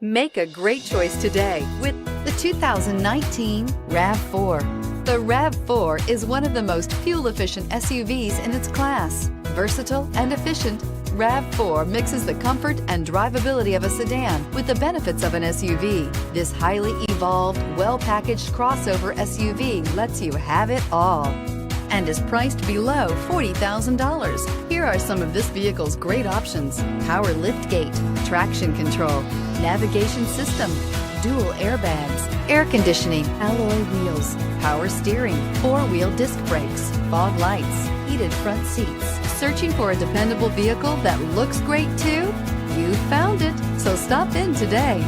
Make a great choice today with the 2019 RAV4. The RAV4 is one of the most fuel-efficient SUVs in its class. Versatile and efficient, RAV4 mixes the comfort and drivability of a sedan with the benefits of an SUV. This highly evolved, well-packaged crossover SUV lets you have it all and is priced below $40,000. Here are some of this vehicle's great options: power liftgate, traction control, navigation system, dual airbags, air conditioning, alloy wheels, power steering, four-wheel disc brakes, fog lights, heated front seats. Searching for a dependable vehicle that looks great too? You found it, so stop in today.